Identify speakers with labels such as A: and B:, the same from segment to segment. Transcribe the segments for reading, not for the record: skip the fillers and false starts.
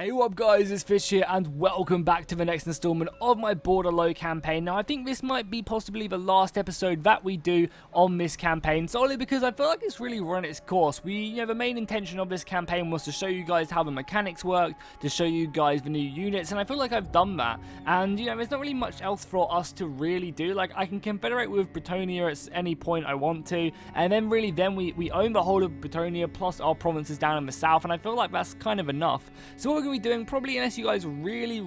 A: Hey, what up guys, it's Fish here and welcome back to the next installment of my Bordeleaux campaign. Now I think this might be possibly the last episode that we do on this campaign, solely because I feel like it's really run its course. The main intention of this campaign was to show you guys how the mechanics worked, to show you guys the new units, and I feel like I've done that. And there's not really much else for us to really do. Like, I can confederate with Bretonnia at any point I want to, and then we own the whole of Bretonnia plus our provinces down in the south, and I feel like that's kind of enough. So what we're going to be doing, probably unless you guys really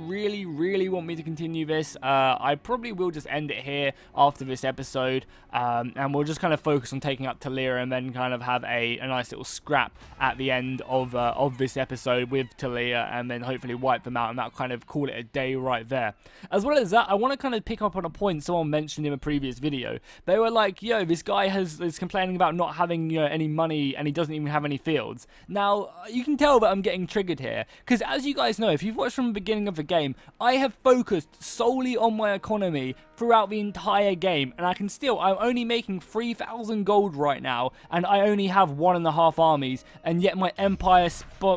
A: want me to continue this, I probably will just end it here after this episode, and we'll just kind of focus on taking up Tilean and then kind of have a nice little scrap at the end of this episode with Tilean, and then hopefully wipe them out, and that'll kind of call it a day right there. As well as that, I want to kind of pick up on a point someone mentioned in a previous video. They were like, yo, this guy is complaining about not having any money, and he doesn't even have any fields. Now, you can tell that I'm getting triggered here, because as you guys know, if you've watched from the beginning of the game, I have focused solely on my economy throughout the entire game, and I'm only making 3,000 gold right now, and I only have 1.5 armies, and yet my empire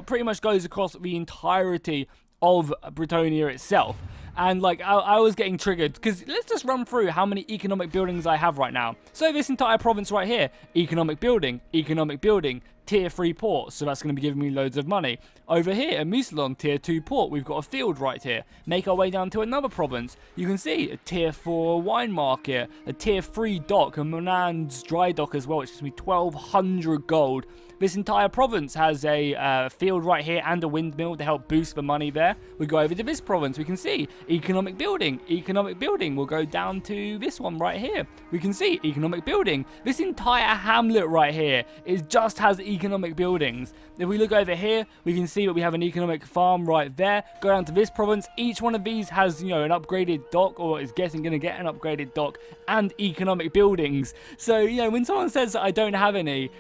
A: pretty much goes across the entirety of Bretonnia itself. And like, I was getting triggered, because let's just run through how many economic buildings I have right now. So this entire province right here, economic building, tier 3 port, so that's going to be giving me loads of money. Over here, Musalon, tier 2 port, we've got a field right here. Make our way down to another province. You can see a tier 4 wine market, a tier 3 dock, a Monan's dry dock as well, which gives me 1,200 gold. This entire province has a field right here and a windmill to help boost the money there. We go over to this province, we can see economic building. We'll go down to this one right here. We can see economic building. This entire hamlet right here just has economic buildings. If we look over here, we can see that we have an economic farm right there. Go down to this province. Each one of these has, an upgraded dock, or is going to get an upgraded dock and economic buildings. So, when someone says that I don't have any,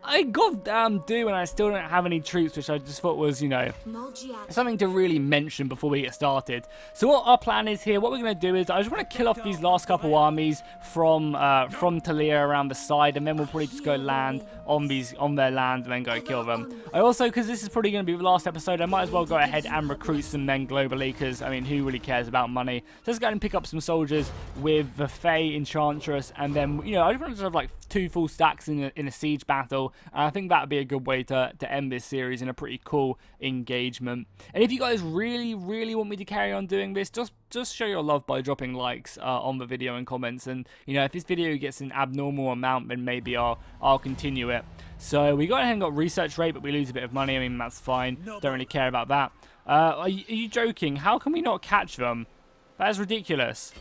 A: I goddamn do, and I still don't have any troops, which I just thought was, something to really mention before we get started. So what our plan is here, what we're going to do is, I just want to kill off these last couple armies from Tilean around the side, and then we'll probably just go land on their land and then go kill them. I also, because this is probably going to be the last episode, I might as well go ahead and recruit some men globally, because, who really cares about money? So let's go ahead and pick up some soldiers with the Fae Enchantress, and then, I just want to have like 2 full stacks in a siege battle. And I think that would be a good way to end this series in a pretty cool engagement. And if you guys really want me to carry on doing this, just show your love by dropping likes on the video and comments. And if this video gets an abnormal amount, then maybe I'll continue it. So we got ahead and got research rate, but we lose a bit of money. That's fine. Don't really care about that. Are you joking? How can we not catch them? That is ridiculous.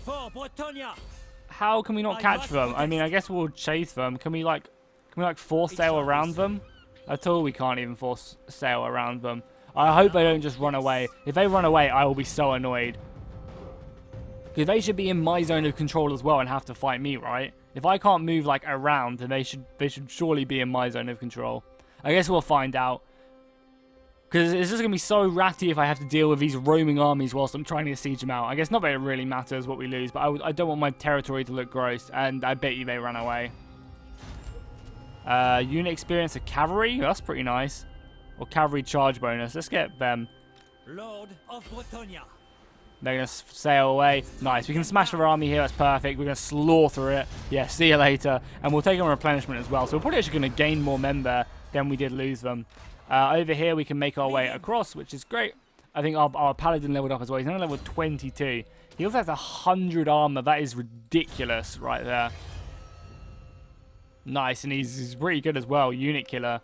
A: How can we not catch them? I guess we'll chase them. Can we force sail around them? At all, we can't even force sail around them. I hope they don't just run away. If they run away, I will be so annoyed. Because they should be in my zone of control as well and have to fight me, right? If I can't move around, then they should surely be in my zone of control. I guess we'll find out. Because it's just going to be so ratty if I have to deal with these roaming armies whilst I'm trying to siege them out. I guess not that it really matters what we lose, but I don't want my territory to look gross, and I bet you they ran away. Unit experience of cavalry, that's pretty nice. Or cavalry charge bonus, let's get them.
B: Lord of Bretonnia.
A: They're going to sail away. Nice, we can smash their army here, that's perfect. We're going to slaughter it. Yeah, see you later. And we'll take on replenishment as well. So we're probably actually going to gain more men there than we did lose them. Over here we can make our way across, which is great. I think our paladin leveled up as well. He's only level 22. He also has 100 armor. That is ridiculous right there. Nice, and he's pretty good as well. Unit killer.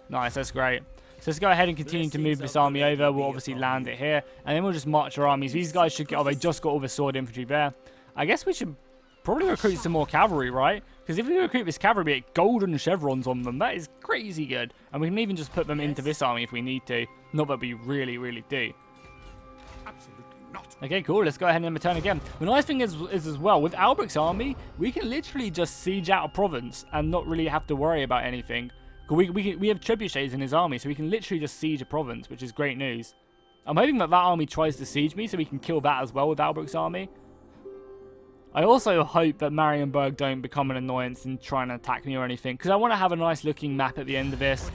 A: Nice, that's great. So let's go ahead and continue to move this army over. We'll obviously land it here, and then we'll just march our armies. These guys should get... Oh, they just got all the sword infantry there. I guess we should probably recruit some more cavalry, right? Because if we recruit this cavalry, we get golden chevrons on them. That is crazy good. And we can even just put them into this army if we need to. Not that we really do.
B: Absolutely not.
A: Okay, cool. Let's go ahead and return again. The nice thing is as well, with Alberic's army, we can literally just siege out a province and not really have to worry about anything. We have trebuchets in his army, so we can literally just siege a province, which is great news. I'm hoping that army tries to siege me, so we can kill that as well with Alberic's army. I also hope that Marienburg don't become an annoyance and try and attack me or anything, because I want to have a nice looking map at the end of this.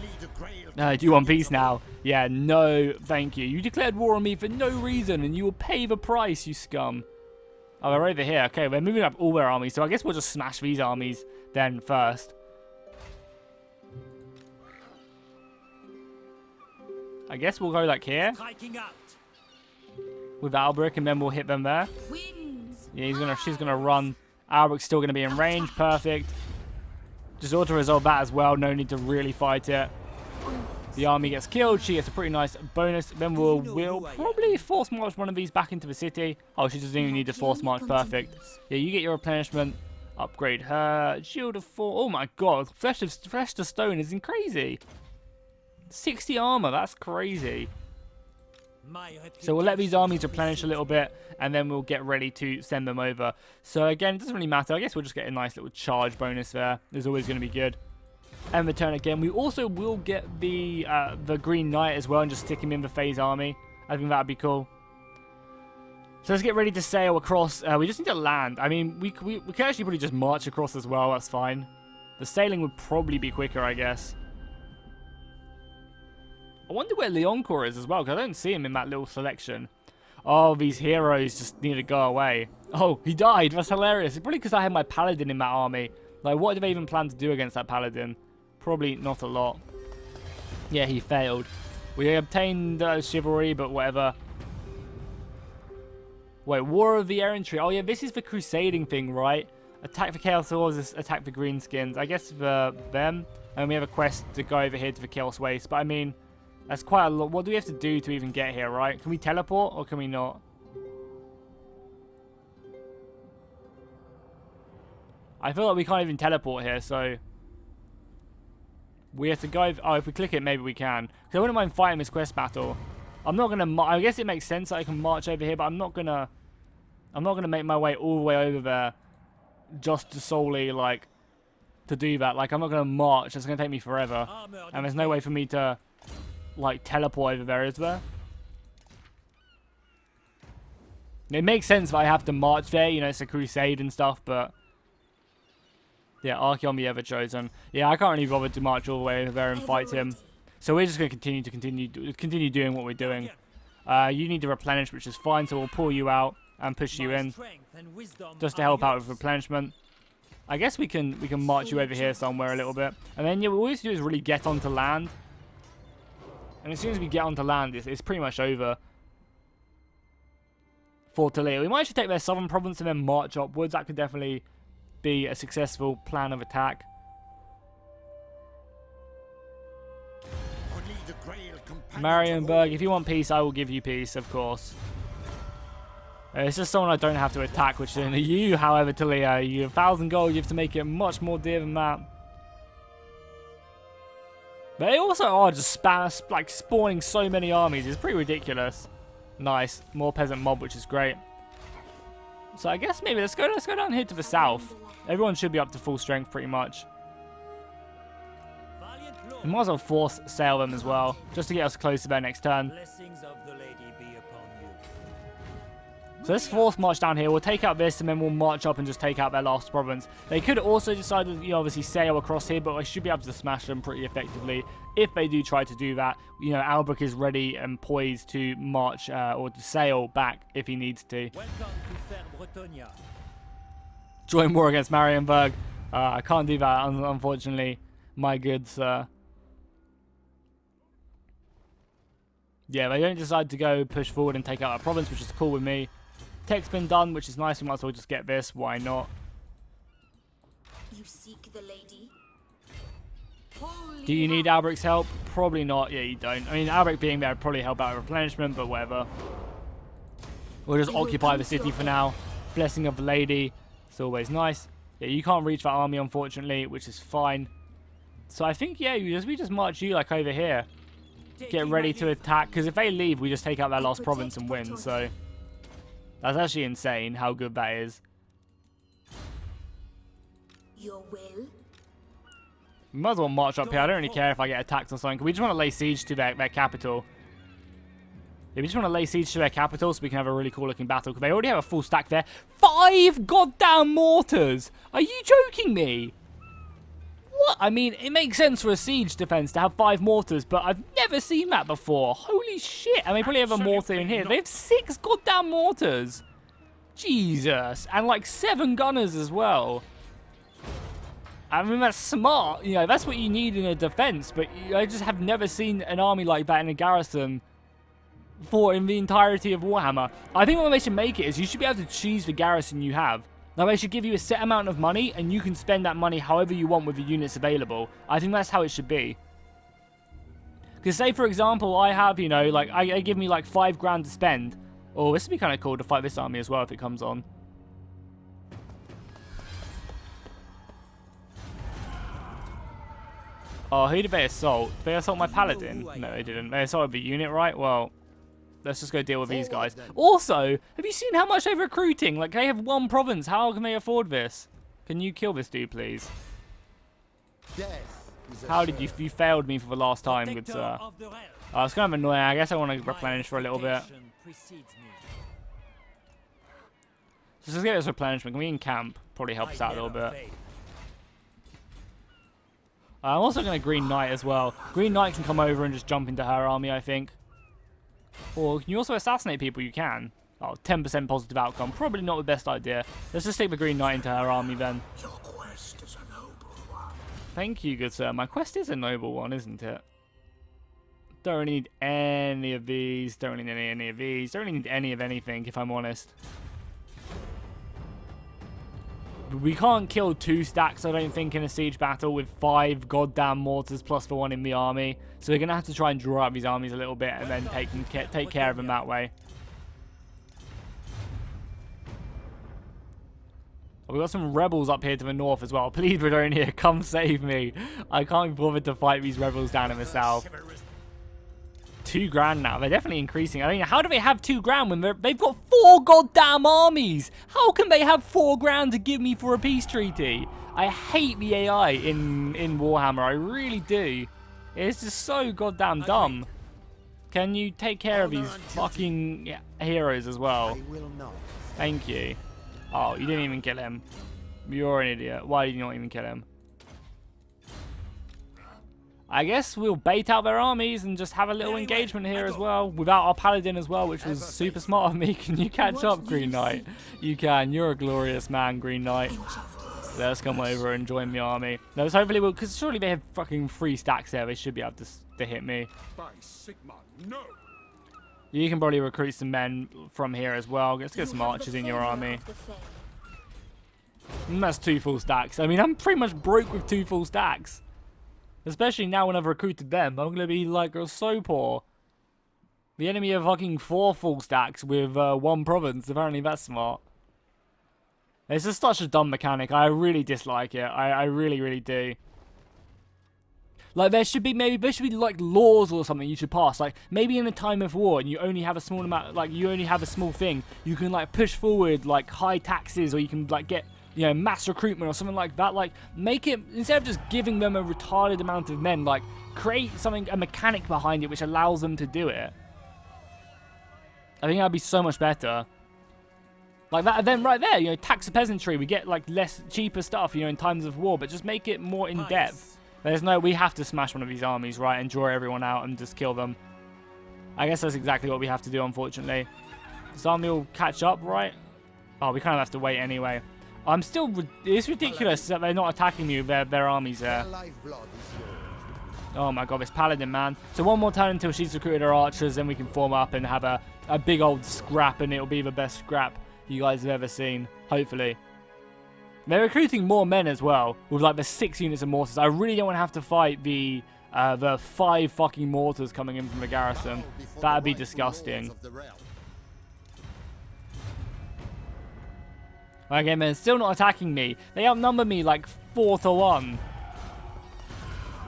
A: Do you want peace now? Yeah, no, thank you. You declared war on me for no reason, and you will pay the price, you scum. Oh, we're over here. Okay, we're moving up all their armies, so I guess we'll just smash these armies then first. I guess we'll go like here with Albrecht, and then we'll hit them there. Yeah, she's gonna run. Albrecht's still gonna be in range. Perfect. Just auto-resolve that as well. No need to really fight it. The army gets killed. She gets a pretty nice bonus. Then we'll probably force march one of these back into the city. Oh, she doesn't even need to force march. Perfect. Yeah, you get your replenishment. Upgrade her. Shield of 4. Oh my god. Flesh to stone is crazy. 60 armor. That's crazy. So we'll let these armies replenish a little bit, and then we'll get ready to send them over. So again, it doesn't really matter. I guess we'll just get a nice little charge bonus there. There's always going to be good. And return again. We also will get the Green Knight as well and just stick him in the phase army. I think that would be cool. So let's get ready to sail across. We just need to land. I mean, we can actually probably just march across as well. That's fine. The sailing would probably be quicker, I guess. I wonder where Leoncoeur is as well, because I don't see him in that little selection. Oh, these heroes just need to go away. Oh, he died. That's hilarious. It's probably because I had my paladin in that army. Like, what do they even plan to do against that paladin? Probably not a lot. Yeah, he failed. We obtained chivalry, but whatever. Wait, War of the Errantry. Oh, yeah, this is the crusading thing, right? Attack the Chaos Swords, attack the Greenskins. I guess for them. And we have a quest to go over here to the Chaos Waste. But, I mean, that's quite a lot. What do we have to do to even get here, right? Can we teleport or can we not? I feel like we can't even teleport here, so we have to go. Oh, if we click it, maybe we can. Because I wouldn't mind fighting this quest battle. I'm not gonna. I guess it makes sense that I can march over here, but I'm not gonna make my way all the way over there just to solely like to do that. Like, I'm not gonna march. It's gonna take me forever, and there's no way for me to like teleport over there, is there? It makes sense that I have to march there. You know, it's a crusade and stuff, but. Yeah, Archeon the Ever-Chosen. Yeah, I can't really bother to march all the way over there and fight him. So we're just going to continue doing what we're doing. You need to replenish, which is fine, so we'll pull you out and push you in. Just to help out with replenishment. I guess we can march you over here somewhere a little bit. And then, yeah, what we have to do is really get onto land. And as soon as we get onto land, it's pretty much over for Tilean. We might actually take their southern province and then march upwards. That could definitely be a successful plan of attack. Marienburg, if you want peace, I will give you peace, of course. It's just someone I don't have to attack, which is you, however, Tilean. You have 1,000 gold, you have to make it much more dear than that. They also are just spawning so many armies. It's pretty ridiculous. Nice. More peasant mob, which is great. So I guess maybe let's go down here to the south. Everyone should be up to full strength pretty much. We might as well force sail them as well, just to get us close to their next turn. So let's force march down here. We'll take out this and then we'll march up and just take out their last province. They could also decide to, you know, obviously sail across here, but I should be able to smash them pretty effectively if they do try to do that. You know, Albrecht is ready and poised to march or to sail back if he needs to. Join war against Marienburg. I can't do that, unfortunately. My good sir. Yeah, they don't decide to go push forward and take out our province, which is cool with me. Tech's been done, which is nice. We might as well just get this. Why not?
C: You seek the lady?
A: Do you need Albrecht's help? Probably not. Yeah, you don't. I mean, Albrecht being there would probably help out with replenishment, but whatever. We'll just occupy the city for now. Blessing of the lady. It's always nice. Yeah, you can't reach that army, unfortunately, which is fine. So I think, yeah, we just march you like over here. Get ready to attack, because if they leave, we just take out their last province and win. So that's actually insane how good that is.
C: Your will?
A: We might as well march up here. I don't really care if I get attacked or something. We just want to lay siege to their capital. Yeah, we just want to lay siege to their capital so we can have a really cool looking battle, because they already have a full stack there. 5 goddamn mortars! Are you joking me? What? I mean, it makes sense for a siege defense to have 5 mortars, but I've never seen that before. Holy shit. And they probably have a mortar in here. They have 6 goddamn mortars. Jesus. And like 7 gunners as well. I mean, that's smart. You know, that's what you need in a defense, but I just have never seen an army like that in a garrison in the entirety of Warhammer. I think what they should make it is you should be able to choose the garrison you have. Now, they should give you a set amount of money, and you can spend that money however you want with the units available. I think that's how it should be. Because say, for example, I have, you know, like, I give me like 5 grand to spend. Oh, this would be kind of cool to fight this army as well if it comes on. Oh, who did they assault? Did they assault my paladin? No, they didn't. They assaulted the unit, right? Well, let's just go deal with these guys. Also, have you seen how much they're recruiting? Like, they have 1 province. How can they afford this? Can you kill this dude, please? How did you failed me for the last time, good sir. Oh, it's kind of annoying. I guess I want to replenish for a little bit. Just let's get this replenishment. Can we encamp? Probably help us out a little bit. I'm also going to Green Knight as well. Green Knight can come over and just jump into her army, I think. Or can you also assassinate people? You can. Oh, 10% positive outcome. Probably not the best idea. Let's just take the Green Knight into her army then.
D: Your quest is a noble one.
A: Thank you, good sir. My quest is a noble one, isn't it? Don't really need any of these. Don't really need any of these. Don't really need any of anything, if I'm honest. We can't kill 2 stacks, I don't think, in a siege battle with 5 goddamn mortars plus the 1 in the army. So we're going to have to try and draw out these armies a little bit and then take care of them that way. Oh, we've got some rebels up here to the north as well. Please, Bredonia, come save me. I can't be bothered to fight these rebels down in the south. 2 grand now. They're definitely increasing. I mean, how do they have 2 grand when they've got 4 goddamn armies? How can they have 4 grand to give me for a peace treaty? I hate the AI in Warhammer. I really do. It's just so goddamn dumb. Can you take care of these fucking heroes as well? Thank you. Oh, you didn't even kill him. You're an idiot. Why did you not even kill him? I guess we'll bait out their armies and just have a little engagement here as well, without our paladin as well, which was super smart of me. Can you catch up, Green Knight? You can. You're a glorious man, Green Knight. Let's come over and join the army. No, so hopefully we'll, because surely they have fucking 3 stacks there. They should be able to hit me.
B: By Sigma, no.
A: You can probably recruit some men from here as well. Let's get some archers in your army. And that's 2 full stacks. I mean, I'm pretty much broke with 2 full stacks. Especially now when I've recruited them. I'm going to be like so poor. The enemy have fucking 4 full stacks with 1 province. Apparently that's smart. It's just such a dumb mechanic. I really dislike it. I really, really do. Like, there should be like laws or something you should pass. Like, maybe in a time of war and you only have a small amount, like, you only have a small thing, you can, like, push forward, like, high taxes, or you can, like, get, you know, mass recruitment or something like that. Like, make it, instead of just giving them a retarded amount of men, like, create something, a mechanic behind it which allows them to do it. I think that'd be so much better. Like that, then right there, you know, tax the peasantry, we get, like, cheaper stuff, you know, in times of war, but just make it more in-depth. There's no, we have to smash one of these armies, right, and draw everyone out and just kill them. I guess that's exactly what we have to do, unfortunately. This army will catch up, right? Oh, we kind of have to wait anyway. I'm still, it's ridiculous that they're not attacking me with their armies there. Oh my god, this paladin, man. So 1 more turn until she's recruited her archers, then we can form up and have a big old scrap, and it'll be the best scrap you guys have ever seen, hopefully. They're recruiting more men as well, with like the 6 units of mortars. I really don't want to have to fight the 5 fucking mortars coming in from the garrison. That'd be disgusting. Okay, man, still not attacking me. They outnumber me like 4 to 1.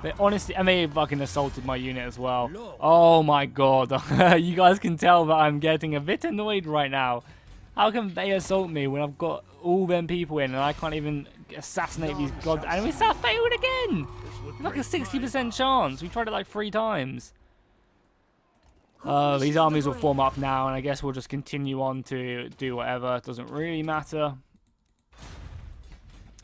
A: They honestly, and they fucking assaulted my unit as well. Oh my god. You guys can tell that I'm getting a bit annoyed right now. How can they assault me when I've got all them people in and I can't even assassinate these gods? And we start failed again! Like a 60% chance. We tried it like 3 times. These armies will form up now, and I guess we'll just continue on to do whatever. It doesn't really matter.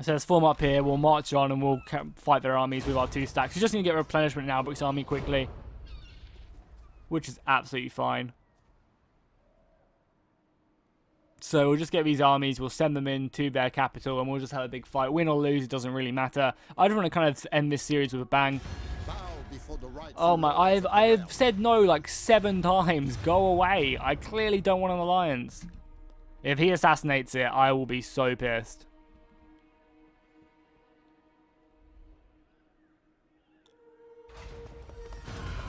A: So let's form up here. We'll march on, and we'll fight their armies with our 2 stacks. We just need to get replenishment now, Albrecht's army quickly, which is absolutely fine. So we'll just get these armies, we'll send them into their capital, and we'll just have a big fight. Win or lose, it doesn't really matter. I just want to kind of end this series with a bang. Oh my, I've said no like 7 times. Go away. I clearly don't want an alliance. If he assassinates it, I will be so pissed.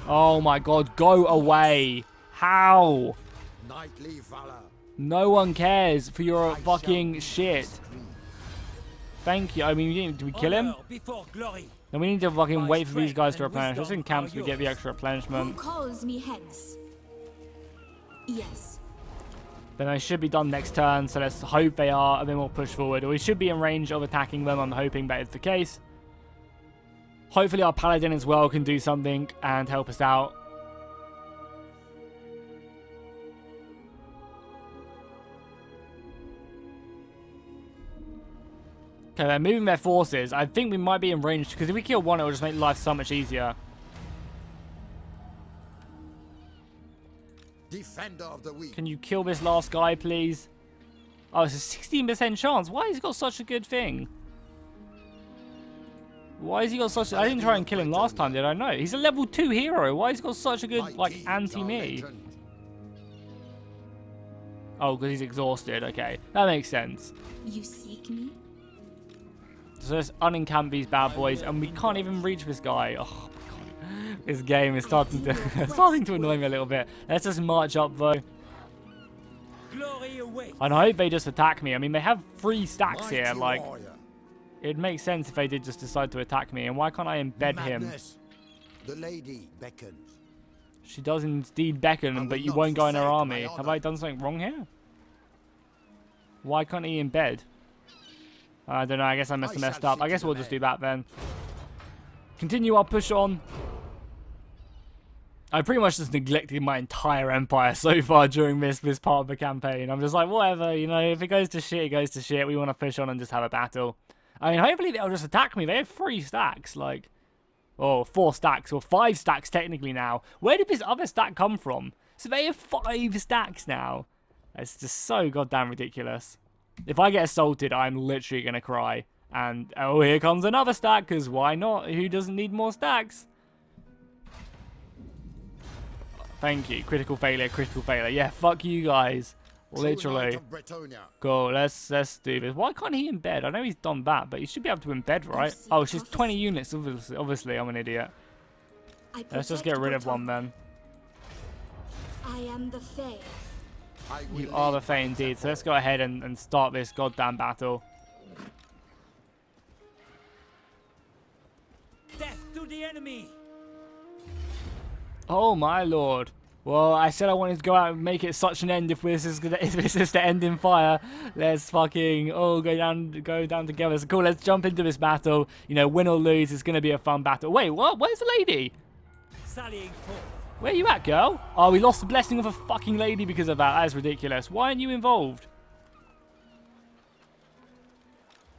A: Oh my god, go away. How?
D: Knightly valor.
A: No one cares for your fucking shit. Thank you. I mean, do we kill him? Then we need to fucking wait for these guys to replenish. Just in camps we get the extra replenishment.
C: Who calls me hence? Yes.
A: Then they should be done next turn, so let's hope they are, and then we'll push forward. We should be in range of attacking them. I'm hoping that is the case. Hopefully our paladin as well can do something and help us out. Okay, they're moving their forces. I think we might be in range, because if we kill one, it will just make life so much easier.
D: Defender of the weak.
A: Can you kill this last guy, please? Oh, it's a 16% chance. Why has he got such a good thing? Why has he got such... I didn't try and kill him last time, did I? No. He's a level 2 hero. Why has he got such a good, like, anti-me? Oh, because he's exhausted. Okay. That makes sense.
C: You seek me?
A: So let's unencamp these bad boys, and we can't even reach this guy. Oh my god, this game is starting to annoy me a little bit. Let's just march up though, and I hope they just attack me. I mean, they have 3 stacks here. Like, it makes sense if they did just decide to attack me. And why can't I embed him?
D: The lady beckons.
A: She does indeed beckon, but you won't go in her army. Have I done something wrong here? Why can't he embed? I don't know, I guess I must have messed up. I guess we'll just do that then. Continue our push on. I pretty much just neglected my entire empire so far during this part of the campaign. I'm just like, whatever, you know, if it goes to shit, it goes to shit. We want to push on and just have a battle. I mean, hopefully they'll just attack me. They have 3 stacks, like... Oh, 4 stacks, or 5 stacks technically now. Where did this other stack come from? So they have 5 stacks now. It's just so goddamn ridiculous. If I get assaulted, I'm literally going to cry. And, oh, here comes another stack, because why not? Who doesn't need more stacks? Thank you. Critical failure, critical failure. Yeah, fuck you guys. Literally. Cool, let's do this. Why can't he embed? I know he's done that, but he should be able to embed, right? Oh, she's 20 units. Obviously, I'm an idiot. Let's just get rid of one then.
C: I am the Fae.
A: You are the Fae indeed. So let's go ahead and start this goddamn battle.
E: Death to the enemy.
A: Oh my lord. Well, I said I wanted to go out and make it such an end if this is to end in fire. Let's fucking go down together. So cool, let's jump into this battle. You know, win or lose, it's gonna be a fun battle. Wait, what? Where's the lady?
E: Sallying forth.
A: Where you at, girl? Oh, we lost the blessing of a fucking lady because of that. That is ridiculous. Why aren't you involved?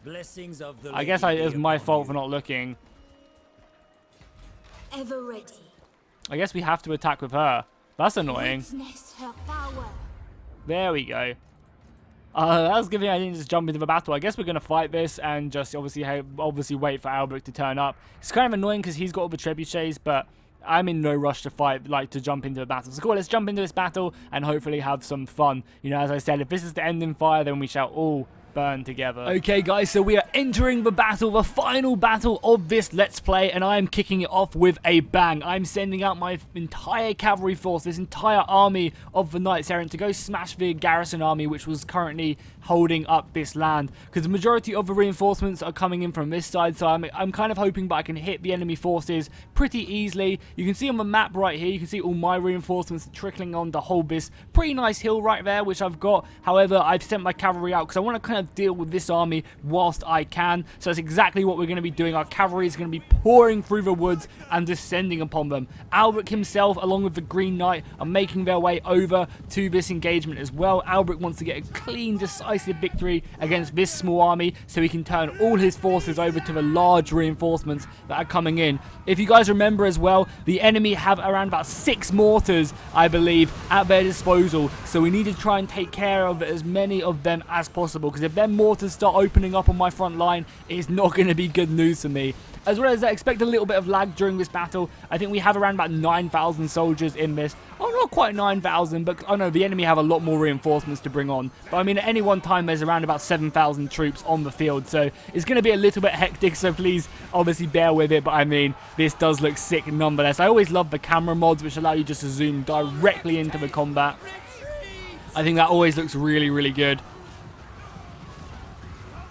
E: Blessings of the
A: I guess it was my fault for not looking.
C: Ever ready.
A: I guess we have to attack with her. That's annoying.
C: Witness her power.
A: There we go. That was good thing I didn't just jump into the battle. I guess we're going to fight this and just obviously wait for Albrecht to turn up. It's kind of annoying because he's got all the trebuchets, but I'm in no rush to fight, like to jump into the battle. So cool, let's jump into this battle and hopefully have some fun. You know, as I said, if this is to end in fire, then we shall all burn together. Okay guys, so we are entering the battle, the final battle of this Let's Play, and I am kicking it off with a bang. I'm sending out my entire cavalry force, this entire army of the Knights Errant to go smash the garrison army which was currently holding up this land, because the majority of the reinforcements are coming in from this side, so I'm kind of hoping that I can hit the enemy forces pretty easily. You can see on the map right here, you can see all my reinforcements trickling on to hold this pretty nice hill right there, which I've got. However, I've sent my cavalry out because I want to kind of of deal with this army whilst I can. So that's exactly what we're going to be doing. Our cavalry is going to be pouring through the woods and descending upon them. Albrecht himself, along with the Green Knight, are making their way over to this engagement as well. Albrecht wants to get a clean, decisive victory against this small army so he can turn all his forces over to the large reinforcements that are coming in. If you guys remember as well, the enemy have around about 6 mortars, I believe, at their disposal. So we need to try and take care of as many of them as possible, because if their mortars start opening up on my front line, it's not going to be good news for me. As well as I expect a little bit of lag during this battle. I think we have around about 9,000 soldiers in this. Oh, not quite 9,000, but I know the enemy have a lot more reinforcements to bring on. But I mean, at any one time, there's around about 7,000 troops on the field. So it's going to be a little bit hectic, so please, obviously, bear with it. But I mean, this does look sick nonetheless. I always love the camera mods, which allow you just to zoom directly into the combat. I think that always looks really, really good.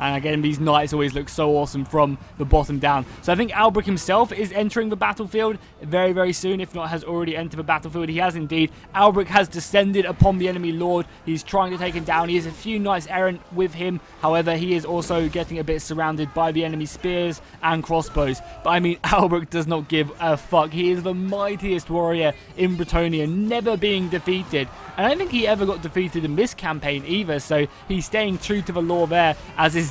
A: And again, these knights always look so awesome from the bottom down. So I think Albrecht himself is entering the battlefield very, very soon. If not, has already entered the battlefield. He has indeed. Albrecht has descended upon the enemy lord. He's trying to take him down. He has a few knights errant with him. However, he is also getting a bit surrounded by the enemy spears and crossbows. But I mean, Albrecht does not give a fuck. He is the mightiest warrior in Bretonnia, never being defeated. And I don't think he ever got defeated in this campaign either. So he's staying true to the law there, as his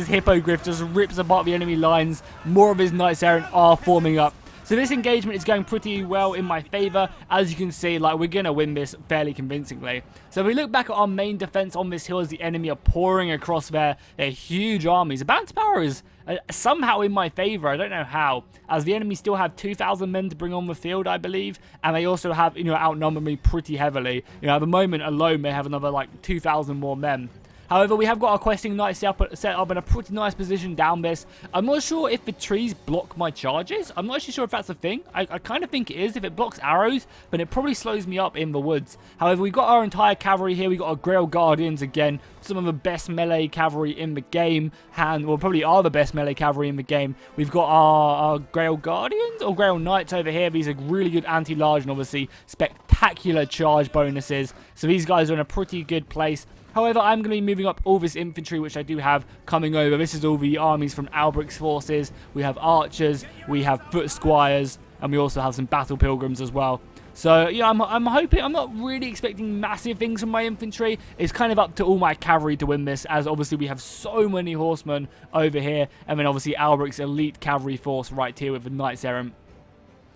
A: hippogriff just rips apart the enemy lines. More of his knights errant are forming up. So this engagement is going pretty well in my favour. As you can see, like, we're going to win this fairly convincingly. So if we look back at our main defence on this hill as the enemy are pouring across their huge armies, the balance power is somehow in my favour. I don't know how, as the enemy still have 2,000 men to bring on the field, I believe, and they also have, outnumbered me pretty heavily. At the moment alone, they have another, like, 2,000 more men. However, we have got our questing knights set up in a pretty nice position down this. I'm not sure if the trees block my charges. I'm not actually sure if that's a thing. I kind of think it is. If it blocks arrows, then it probably slows me up in the woods. However, we've got our entire cavalry here. We've got our Grail Guardians again. Some of the best melee cavalry in the game. Well, probably are the best melee cavalry in the game. We've got our Grail Guardians or Grail Knights over here. These are really good anti-large and obviously spectacular charge bonuses. So these guys are in a pretty good place. However, I'm going to be moving up all this infantry, which I do have coming over. This is all the armies from Albrecht's forces. We have archers, we have foot squires, and we also have some battle pilgrims as well. So, yeah, I'm hoping, I'm not really expecting massive things from my infantry. It's kind of up to all my cavalry to win this, as obviously we have so many horsemen over here. And then obviously Albrecht's elite cavalry force right here with the knights errant.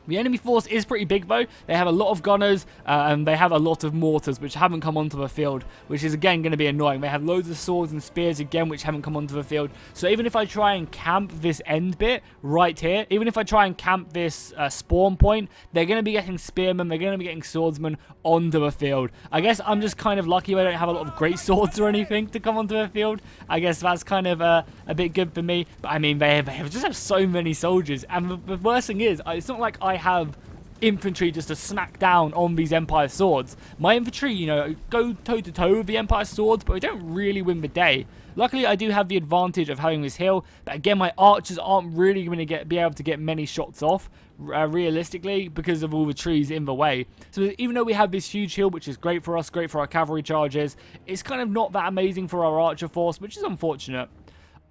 A: The enemy force is pretty big though. They have a lot of gunners and they have a lot of mortars which haven't come onto the field, which is again going to be annoying. They have loads of swords and spears again which haven't come onto the field. So even if I try and camp this end bit right here, even if I try and camp this spawn point, they're going to be getting spearmen, they're going to be getting swordsmen onto the field. I guess I'm just kind of lucky I don't have a lot of great swords or anything to come onto the field. I guess that's kind of a bit good for me. But I mean, they just have so many soldiers. And the worst thing is, it's not like I have infantry just to smack down on these Empire swords. My infantry, go toe-to-toe with the Empire swords, but I don't really win the day. Luckily, I do have the advantage of having this hill, but again, my archers aren't really going to be able to get many shots off, realistically, because of all the trees in the way. So even though we have this huge hill, which is great for us, great for our cavalry charges, it's kind of not that amazing for our archer force, which is unfortunate.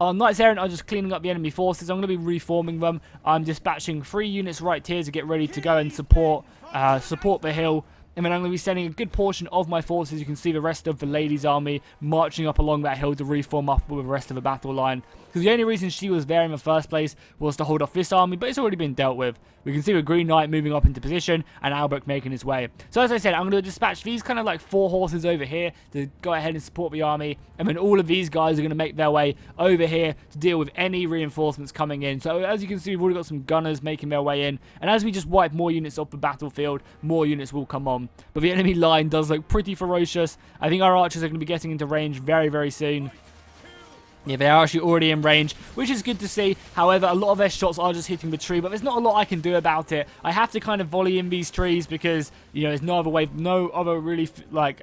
A: Our Knights Errant are just cleaning up the enemy forces. I'm going to be reforming them. I'm dispatching 3 units right here to get ready to go and support the hill. And then I'm going to be sending a good portion of my forces. You can see the rest of the lady's army marching up along that hill to reform up with the rest of the battle line. Because the only reason she was there in the first place was to hold off this army, but it's already been dealt with. We can see the Green Knight moving up into position and Albrecht making his way. So as I said, I'm going to dispatch these kind of like 4 horses over here to go ahead and support the army. And then all of these guys are going to make their way over here to deal with any reinforcements coming in. So as you can see, we've already got some gunners making their way in. And as we just wipe more units off the battlefield, more units will come on. But the enemy line does look pretty ferocious. I think our archers are going to be getting into range very, very soon. Yeah, they are actually already in range, which is good to see. However, a lot of their shots are just hitting the tree, but there's not a lot I can do about it. I have to kind of volley in these trees because, there's no other really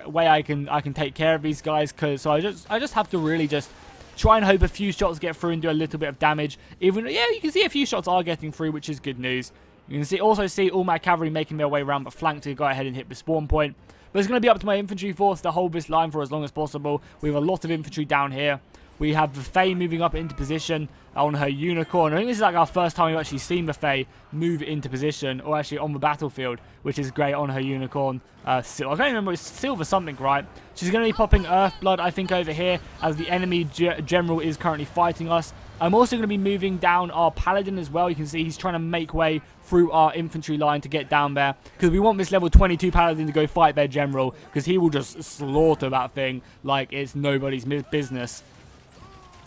A: way I can take care of these guys. So I just have to really just try and hope a few shots get through and do a little bit of damage. You can see a few shots are getting through, which is good news. You can also see all my cavalry making their way around the flank to go ahead and hit the spawn point. But it's going to be up to my infantry force to hold this line for as long as possible. We have a lot of infantry down here. We have the Fae moving up into position on her unicorn. I think this is like our first time we've actually seen the Fae move into position, or actually on the battlefield, which is great on her unicorn. I can't remember, it's silver something, right? She's going to be popping Earth Blood, I think, over here, as the enemy general is currently fighting us. I'm also going to be moving down our paladin as well. You can see he's trying to make way through our infantry line to get down there, because we want this level 22 paladin to go fight their general, because he will just slaughter that thing like it's nobody's business.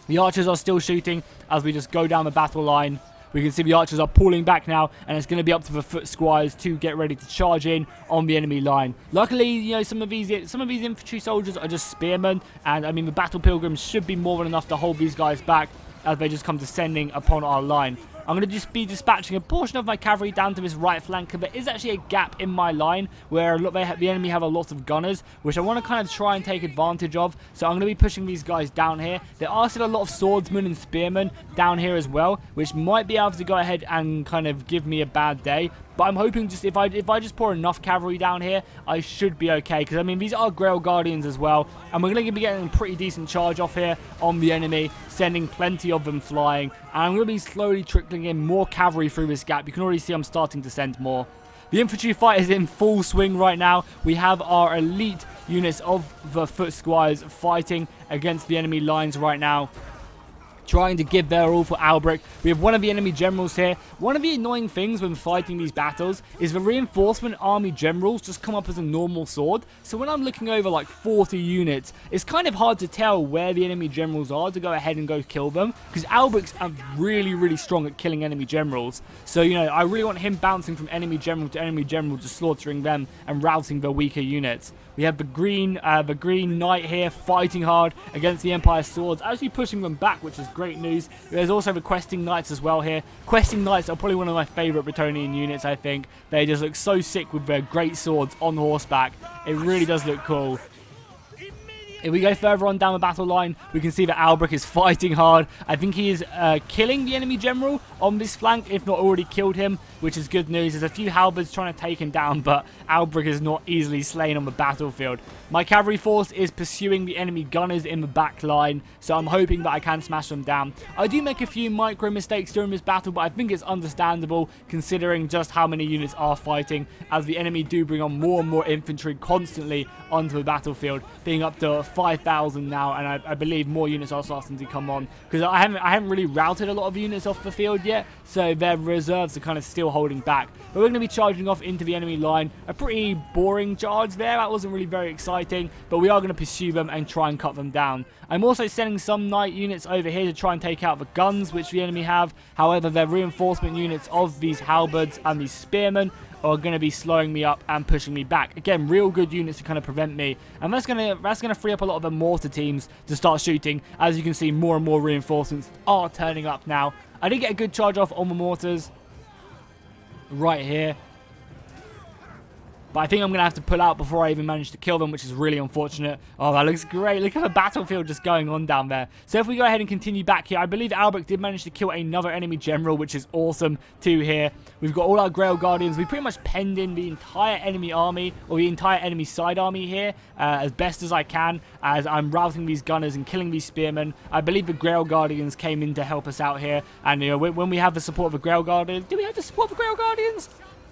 A: The archers are still shooting as we just go down the battle line. We can see the archers are pulling back now, and it's going to be up to the foot squires to get ready to charge in on the enemy line. Luckily, you know, some of these infantry soldiers are just spearmen, and I mean the battle pilgrims should be more than enough to hold these guys back as they just come descending upon our line. I'm going to just be dispatching a portion of my cavalry down to this right flank, because there is actually a gap in my line where the enemy have a lot of gunners, which I want to kind of try and take advantage of. So I'm going to be pushing these guys down here. There are still a lot of swordsmen and spearmen down here as well, which might be able to go ahead and kind of give me a bad day. But I'm hoping just if I just pour enough cavalry down here, I should be okay. Because, I mean, these are Grail Guardians as well. And we're going to be getting a pretty decent charge off here on the enemy, sending plenty of them flying. And I'm going to be slowly trickling in more cavalry through this gap. You can already see I'm starting to send more. The infantry fight is in full swing right now. We have our elite units of the foot squires fighting against the enemy lines right now, trying to give their all for Albrecht. We have one of the enemy generals here. One of the annoying things when fighting these battles is the reinforcement army generals just come up as a normal sword. So when I'm looking over like 40 units, it's kind of hard to tell where the enemy generals are to go ahead and go kill them, because Albrecht's are really, really strong at killing enemy generals. So, you know, I really want him bouncing from enemy general to enemy general, just slaughtering them and routing the weaker units. We have the green knight here fighting hard against the Empire swords, actually pushing them back, which is great news. There's also the questing knights as well here. Questing knights are probably one of my favorite Bretonnian units, I think. They just look so sick with their great swords on horseback. It really does look cool. If we go further on down the battle line, we can see that Albrecht is fighting hard. I think he is killing the enemy general on this flank, if not already killed him, which is good news. There's a few halberds trying to take him down, but Albrecht is not easily slain on the battlefield. My cavalry force is pursuing the enemy gunners in the back line, so I'm hoping that I can smash them down. I do make a few micro mistakes during this battle, but I think it's understandable considering just how many units are fighting, as the enemy do bring on more and more infantry constantly onto the battlefield, being up to 5,000 now, and I believe more units are starting to come on, because I haven't really routed a lot of units off the field yet, so their reserves are kind of still holding back. But we're going to be charging off into the enemy line. A pretty boring charge there. That wasn't really very exciting, but we are going to pursue them and try and cut them down. I'm also sending some knight units over here to try and take out the guns which the enemy have. However, their reinforcement units of these halberds and these spearmen are going to be slowing me up and pushing me back. Again, real good units to kind of prevent me. And that's going to free up a lot of the mortar teams to start shooting. As you can see, more and more reinforcements are turning up now. I did get a good charge off on the mortars right here, but I think I'm going to have to pull out before I even manage to kill them, which is really unfortunate. Oh, that looks great. Look at the battlefield just going on down there. So if we go ahead and continue back here, I believe Albrecht did manage to kill another enemy general, which is awesome too here. We've got all our Grail Guardians. We pretty much penned in the entire enemy army, or the entire enemy side army here, as best as I can, as I'm routing these gunners and killing these spearmen. I believe the Grail Guardians came in to help us out here, and you know, when we have the support of the Grail Guardians... Do we have the support of the Grail Guardians?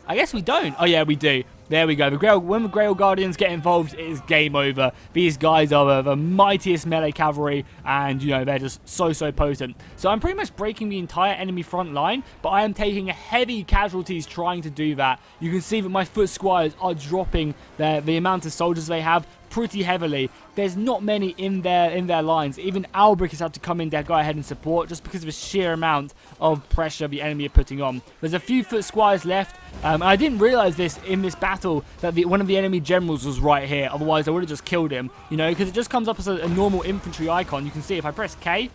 A: I guess we don't. Oh yeah, we do. There we go. When the Grail Guardians get involved, it is game over. These guys are the mightiest melee cavalry, and, you know, they're just so potent. So I'm pretty much breaking the entire enemy front line, but I am taking heavy casualties trying to do that. You can see that my foot squires are dropping the amount of soldiers they have pretty heavily. There's not many in their lines. Even Albrecht has had to come in to go ahead and support, just because of the sheer amount of pressure the enemy are putting on. There's a few foot squires left. I didn't realize this in this battle, that one of the enemy generals was right here. Otherwise, I would have just killed him, you know, because it just comes up as a normal infantry icon. You can see if I press K,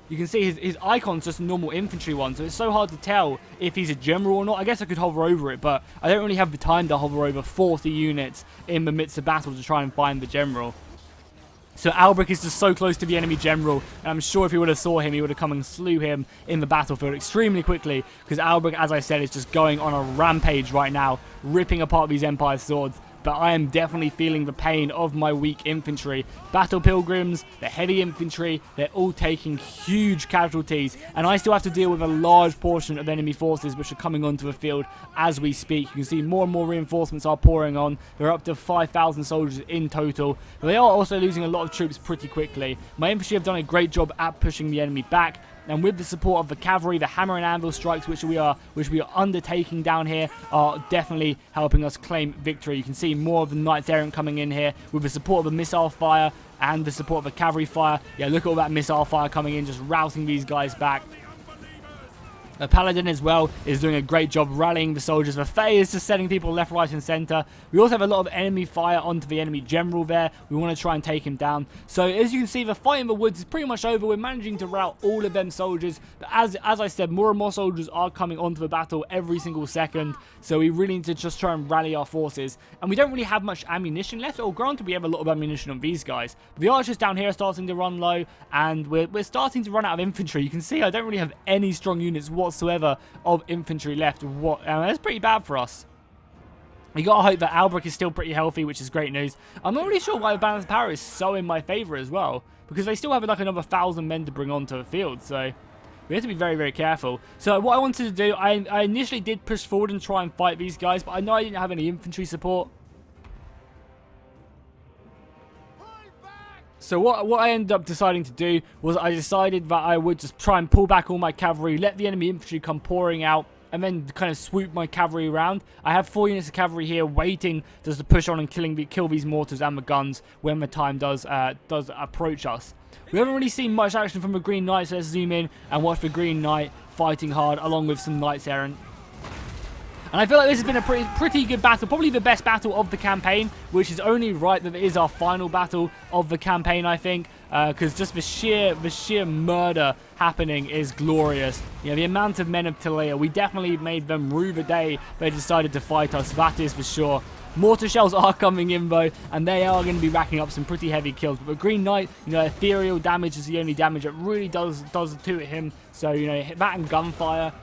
A: you can see his icon's just a normal infantry one, so it's so hard to tell if he's a general or not. I guess I could hover over it, but I don't really have the time to hover over 40 units in the midst of battle to try and find the general. So Albrecht is just so close to the enemy general, and I'm sure if he would have saw him, he would have come and slew him in the battlefield extremely quickly, because Albrecht, as I said, is just going on a rampage right now, ripping apart these Empire swords. but I am definitely feeling the pain of my weak infantry. Battle Pilgrims, the heavy infantry, they're all taking huge casualties, and I still have to deal with a large portion of enemy forces which are coming onto the field as we speak. You can see more and more reinforcements are pouring on. They're up to 5,000 soldiers in total. But they are also losing a lot of troops pretty quickly. My infantry have done a great job at pushing the enemy back, and with the support of the cavalry, the hammer and anvil strikes which we are undertaking down here are definitely helping us claim victory. You can see more of the knights errant coming in here with the support of the missile fire and the support of the cavalry fire. Yeah, look at all that missile fire coming in, just routing these guys back. The Paladin as well is doing a great job rallying the soldiers. The Fae is just sending people left, right and centre. We also have a lot of enemy fire onto the enemy general there. We want to try and take him down. So as you can see, the fight in the woods is pretty much over. We're managing to rout all of them soldiers. But as I said, more and more soldiers are coming onto the battle every single second. So we really need to just try and rally our forces. And we don't really have much ammunition left. Or granted, we have a lot of ammunition on these guys. The archers down here are starting to run low. And we're starting to run out of infantry. You can see I don't really have any strong units whatsoever of infantry left. That's pretty bad for us. You gotta hope that Albrecht is still pretty healthy, which is great news. I'm not really sure why the balance of power is so in my favour as well, because they still have like another 1,000 men to bring onto the field, so we have to be very, very careful. So what I wanted to do, I initially did push forward and try and fight these guys, but I know I didn't have any infantry support. So what I ended up deciding to do was I decided that I would just try and pull back all my cavalry, let the enemy infantry come pouring out, and then kind of swoop my cavalry around. I have 4 units of cavalry here waiting just to push on and kill these mortars and the guns when the time does approach us. We haven't really seen much action from the Green Knights, so let's zoom in and watch the Green Knight fighting hard along with some Knights Errant. And I feel like this has been a pretty good battle, probably the best battle of the campaign, which is only right that it is our final battle of the campaign, I think, because just the sheer murder happening is glorious. You know, the amount of men of Tilean, we definitely made them rue the day they decided to fight us, that is for sure. Mortar shells are coming in though, and they are going to be racking up some pretty heavy kills. But the Green Knight, you know, ethereal damage is the only damage that really does to him. So, you know, that and gunfire.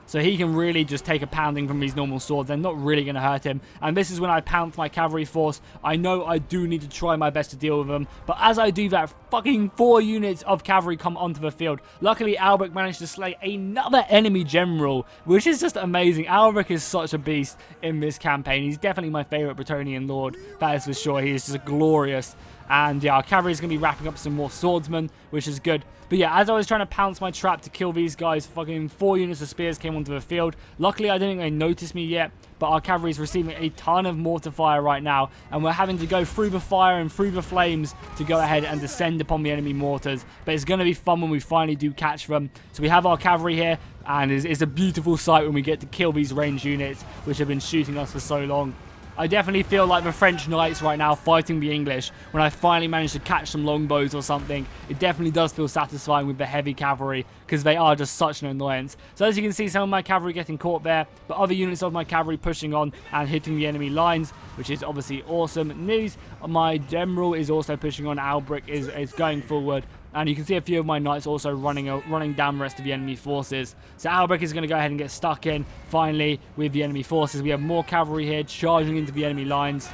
A: So he can really just take a pounding from these normal swords. They're not really going to hurt him. And this is when I pounce my cavalry force. I know I do need to try my best to deal with them. But as I do that, fucking 4 units of cavalry come onto the field. Luckily, Albrecht managed to slay another enemy general, which is just amazing. Albrecht is such a beast in this campaign. He's definitely my favourite Bretonnian lord. That is for sure. He is just glorious. And yeah, our cavalry is going to be wrapping up some more swordsmen, which is good. But yeah, as I was trying to pounce my trap to kill these guys, fucking 4 units of spears came onto the field. Luckily, I don't think they noticed me yet, but our cavalry is receiving a ton of mortar fire right now, and we're having to go through the fire and through the flames to go ahead and descend upon the enemy mortars. But it's going to be fun when we finally do catch them. So we have our cavalry here, and it's a beautiful sight when we get to kill these ranged units, which have been shooting us for so long. I definitely feel like the French knights right now fighting the English. When I finally manage to catch some longbows or something, it definitely does feel satisfying with the heavy cavalry, because they are just such an annoyance. So as you can see, some of my cavalry getting caught there, but other units of my cavalry pushing on and hitting the enemy lines, which is obviously awesome news. My general is also pushing on. Albrecht is going forward. And you can see a few of my knights also running down the rest of the enemy forces. So Albrecht is going to go ahead and get stuck in, finally, with the enemy forces. We have more cavalry here charging into the enemy lines.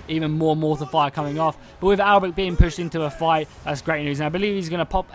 A: Even more mortar fire coming off. But with Albrecht being pushed into a fight, that's great news. And I believe he's going to pop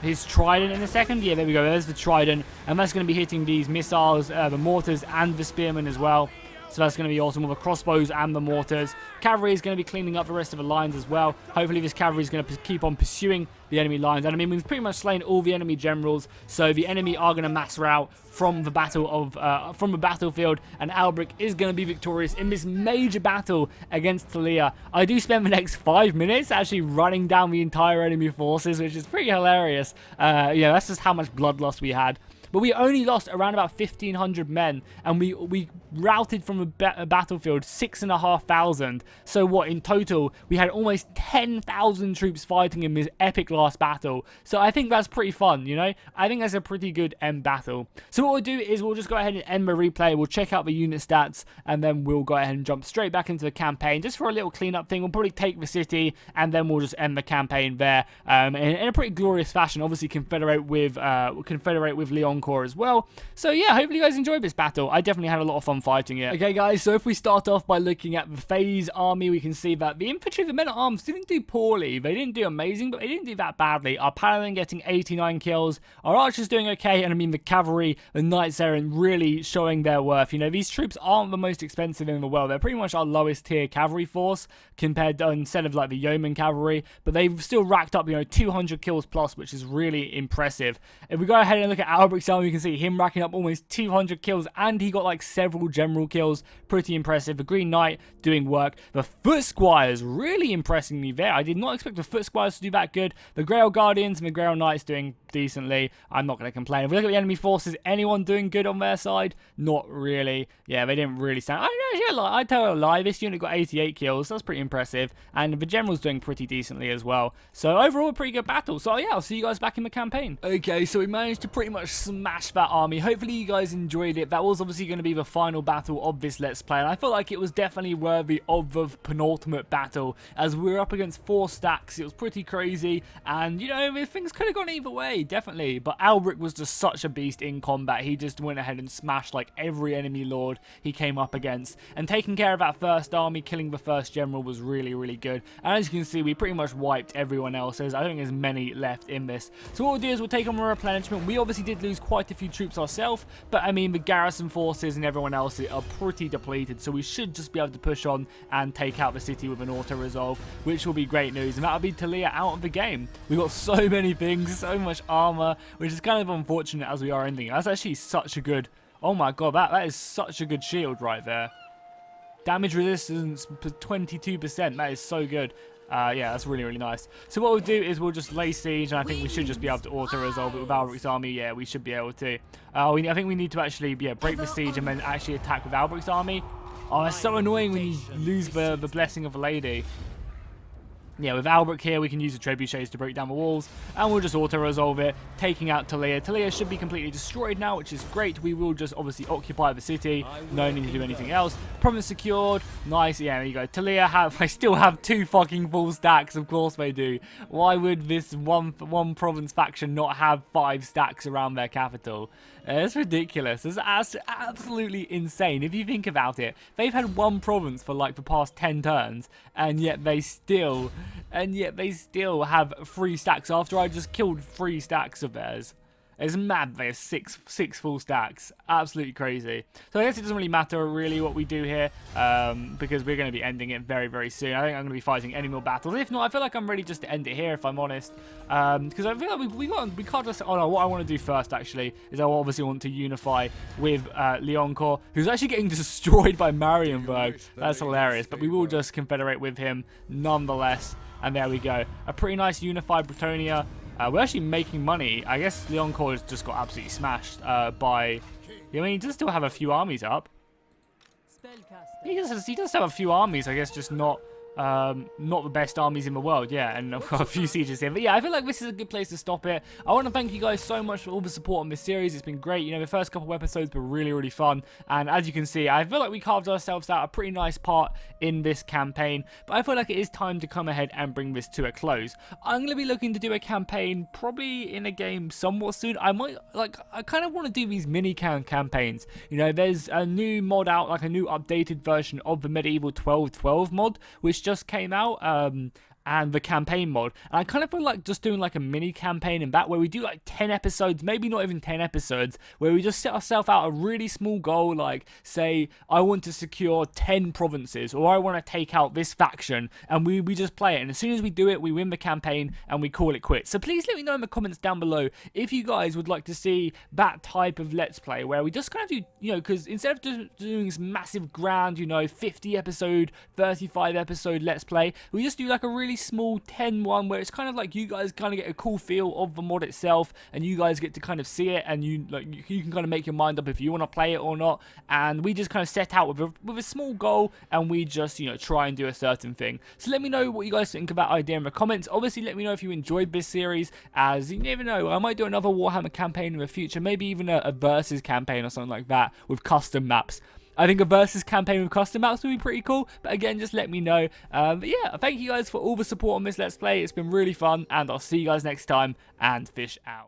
A: his trident in a second. Yeah, there we go. There's the trident. And that's going to be hitting these missiles, the mortars, and the spearmen as well. So that's going to be awesome with the crossbows and the mortars. Cavalry is going to be cleaning up the rest of the lines as well. Hopefully this cavalry is going to keep on pursuing the enemy lines. And I mean, we've pretty much slain all the enemy generals. So the enemy are going to mass rout from the battlefield. And Albrecht is going to be victorious in this major battle against Tilean. I do spend the next 5 minutes actually running down the entire enemy forces, which is pretty hilarious. Yeah, that's just how much bloodlust we had. But we only lost around about 1,500 men, and we routed from a battlefield 6,500. So what, in total, we had almost 10,000 troops fighting in this epic last battle. So I think that's pretty fun, you know? I think that's a pretty good end battle. So what we'll do is we'll just go ahead and end the replay. We'll check out the unit stats, and then we'll go ahead and jump straight back into the campaign just for a little cleanup thing. We'll probably take the city, and then we'll just end the campaign there in a pretty glorious fashion. Obviously confederate with Leoncourt as well. So yeah, hopefully you guys enjoyed this battle. I definitely had a lot of fun fighting it. Okay guys, so if we start off by looking at the phase army, we can see that the infantry, the men-at-arms didn't do poorly. They didn't do amazing, but they didn't do that badly. Our paladin getting 89 kills, our archers doing okay, and I mean the cavalry, the knights there, and really showing their worth. You know, these troops aren't the most expensive in the world. They're pretty much our lowest tier cavalry force compared to, instead of like the yeoman cavalry, but they've still racked up, you know, 200 kills plus, which is really impressive. If we go ahead and look at Alberic's army, you can see him racking up almost 200 kills, and he got like several general kills. Pretty impressive. The Green Knight doing work. The Foot Squires really impressing me there. I did not expect the Foot Squires to do that good. The Grail Guardians and the Grail Knights doing decently. I'm not going to complain. If we look at the enemy forces, anyone doing good on their side? Not really. Yeah, they didn't really stand. I tell a lie. This unit got 88 kills. That's pretty impressive. And the general's doing pretty decently as well. So overall, a pretty good battle. So yeah, I'll see you guys back in the campaign. Okay, so we managed to pretty much smash that army. Hopefully you guys enjoyed it. That was obviously going to be the final battle of this Let's Play. And I felt like it was definitely worthy of the penultimate battle. As we were up against 4 stacks. It was pretty crazy. And, you know, things could have gone either way. Definitely. But Alberic was just such a beast in combat. He just went ahead and smashed like every enemy lord he came up against. And taking care of that first army, killing the first general was really, really good. And as you can see, we pretty much wiped everyone else. I don't think there's many left in this. So what we'll do is we'll take on a replenishment. We obviously did lose quite a few troops ourselves. But I mean, the garrison forces and everyone else are pretty depleted. So we should just be able to push on and take out the city with an auto-resolve, which will be great news. And that'll be Tilean out of the game. We've got so many things, so much armor, which is kind of unfortunate as we are ending. That's actually such a good... Oh my god, that is such a good shield right there. Damage resistance 22%. That is so good. Yeah, that's really, really nice. So what we'll do is we'll just lay siege, and I think we should just be able to auto-resolve it with Alberic's army. Yeah, we should be able to. I think we need to actually, yeah, break the siege and then actually attack with Alberic's army. Oh, it's so annoying when you lose the blessing of a lady. Yeah, with Alberic here, we can use the trebuchets to break down the walls, and we'll just auto-resolve it, taking out Tilean. Tilean should be completely destroyed now, which is great. We will just obviously occupy the city. No need to do anything else. Province secured. Nice. Yeah, there you go. Tilean I still have 2 fucking full stacks. Of course they do. Why would this one province faction not have 5 stacks around their capital? It's ridiculous. It's absolutely insane. If you think about it, they've had 1 province for like the past 10 turns, and yet they still have 3 stacks after I just killed 3 stacks of theirs. It's mad they have six full stacks. Absolutely crazy. So I guess it doesn't really matter really what we do here, because we're going to be ending it very, very soon. I think I'm going to be fighting any more battles. If not, I feel like I'm ready just to end it here, if I'm honest. Because I feel like we can't just... Oh no, what I want to do first, actually, is I obviously want to unify with Leoncourt, who's actually getting destroyed by Marienburg. That's hilarious. But we will just confederate with him nonetheless. And there we go. A pretty nice unified Bretonia. We're actually making money. I guess Leoncourt has just got absolutely smashed by... I mean, he does still have a few armies up. He does have a few armies, I guess, just not the best armies in the world. Yeah, and I've got a few sieges here. But yeah, I feel like this is a good place to stop it. I want to thank you guys so much for all the support on this series. It's been great. You know, the first couple of episodes were really, really fun. And as you can see, I feel like we carved ourselves out a pretty nice part in this campaign. But I feel like it is time to come ahead and bring this to a close. I'm going to be looking to do a campaign probably in a game somewhat soon. I kind of want to do these mini campaigns. You know, there's a new mod out, like a new updated version of the Medieval 1212 mod, which just came out, and the campaign mod. And I kind of feel like just doing like a mini campaign in that, where we do like 10 episodes, maybe not even 10 episodes, where we just set ourselves out a really small goal, like say I want to secure 10 provinces, or I want to take out this faction, and we just play it, and as soon as we do it, we win the campaign and we call it quits. So please let me know in the comments down below if you guys would like to see that type of let's play, where we just kind of do, you know, because instead of just doing this massive grand, you know, 50 episode 35 episode let's play, we just do like a really really small 10-1 where it's kind of like you guys kind of get a cool feel of the mod itself, and you guys get to kind of see it, and you can kind of make your mind up if you want to play it or not. And we just kind of set out with a small goal, and we just, you know, try and do a certain thing. So let me know what you guys think about the idea in the comments. Obviously, let me know if you enjoyed this series, as you never know, I might do another Warhammer campaign in the future, maybe even a versus campaign or something like that with custom maps. I think a versus campaign with custom maps would be pretty cool, but again, just let me know. But yeah, thank you guys for all the support on this Let's Play. It's been really fun, and I'll see you guys next time, and fish out.